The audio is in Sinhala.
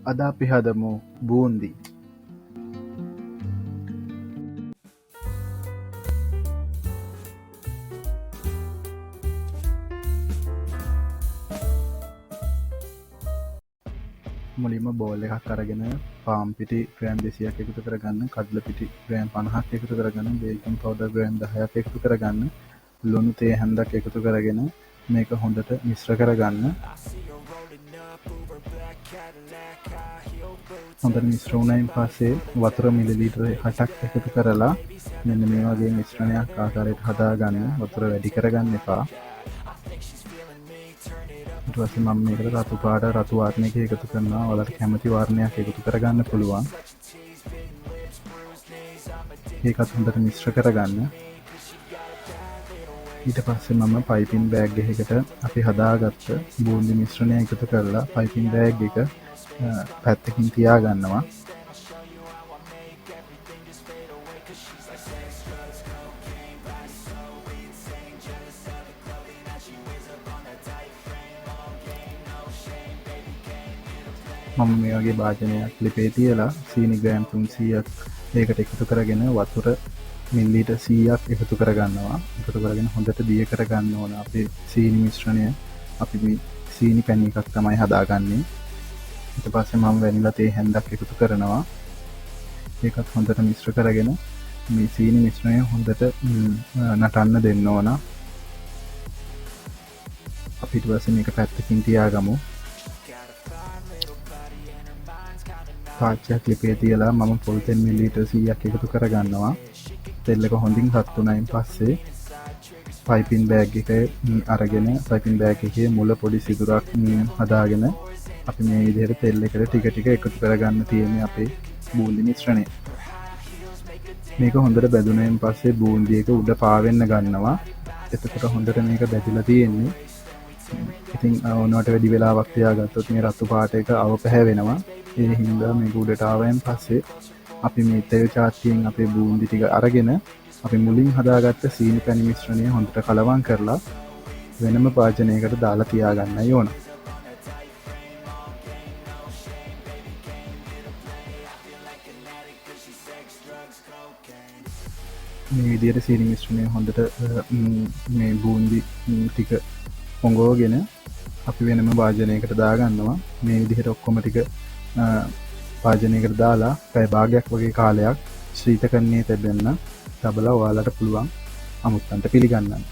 අද අපි හදමු බූන්දි. මුලින්ම බෝල් එකක් අරගෙන පාම් පිටි ග්‍රෑම් 200ක් එකතු කරගන්න, කඩල පිටි ග්‍රෑම් 50ක් එකතු කරගන්න, බේකින් පවුඩර් ග්‍රෑම් 10ක් එකතු කරගන්න, ලුණු තේ හැන්දක් එකතු කරගෙන මේක හොඳට මිශ්‍ර කරගන්න. හොඳට මිශ්‍ර වුණායින් පස්සේ වතුර මිලිලීටර 6ක් එකතු කරලා මෙන්න මේ වගේ මිශ්‍රණයක් ආකාරයට හදාගන්න. වතුර වැඩි කරගන්න එපා. ඊට පස්සේ මම මේකට රතු පාට රතු වර්ණයක එකතු කරනවා. ඔයාලට කැමති වර්ණයක් එකතු කරගන්න පුළුවන්. ඒකත් හොඳට මිශ්‍ර කරගන්න. ඊට පස්සේ මම පයිපින් බෑග් එකකට අපි හදාගත්ත බූන්දි මිශ්‍රණය එකතු කරලා පයිපින් බෑග් එක පැත්තකින් තියාගන්නවා. මම මේ වගේ භාජනයක් ලිපේ තියලා සීනි ග්‍රෑම් 300ක් ඒකට එකතු කරගෙන වතුර මිලිලීටර් 100ක් එකතු කරගන්නවා. එකතු කරගෙන හොඳට දිය කරගන්න ඕන අපේ සීනි මිශ්‍රණය. අපි මේ සීනි පැණි එකක් තමයි හදාගන්නේ. ඊට පස්සේ මම වැනිලා තේ හැන්දක් එකතු කරනවා. ඒකත් හොඳට මිශ්‍ර කරගෙන මේ සීනි මිශ්‍රණය හොඳට නටන්න දෙන්න ඕන. අපි ඊට පස්සේ මේක පැත්තකින් තියාගමු. පාච්චයක් ලිපේ තියලා මම පොල් තෙල් මිලිලීටර් 100ක් එකතු කරගන්නවා. තෙල් එක හොඳින් රත් වුණායින් පස්සේ පයිපින් බෑග් එක අරගෙන පයිපින් බෑග් එකේ මුල පොඩි සිදුරක් හදාගෙන අපි මේ විදිහට තෙල් එකට ටික ටික එකතු කරගන්න තියෙන්නේ අපේ බූන්දි මිශ්‍රණය. මේක හොඳට බැදුණායින් පස්සේ බූන්දි එක උඩ පාවෙන්න ගන්නවා. එතකොට හොඳට මේක බැදිලා තියෙන්නේ. ඉතින් ඕනවට වැඩි වෙලාවක් තියාගත්තොත් මේ රතු පාට එක අව පැහැවෙනවා. ඒ හින්දා මේක උඩට ආවයින් පස්සේ අපි මේ තෙල් චාට්ටියෙන් අපේ බූන්දි ටික අරගෙන අපි මුලින් හදාගත්ත සීනි පැණි මිශ්‍රණය හොඳට කලවම් කරලා වෙනම භාජනයකට දාලා තියාගන්නයි ඕන. මේ විදිහට සීනි මිශ්‍රණය හොඳට මේ බූන්දි ටික පොඟවගෙන අපි වෙනම භාජනයකට දාගන්නවා. මේ විදිහට ඔක්කොම ටික භාජනයකට දාලා පැය භාගයක් වගේ කාලයක් ශීතකරණයේ තැබෙන්න තබලා ඔයාලට පුළුවන් අමුත්තන්ට පිළිගන්නන්න.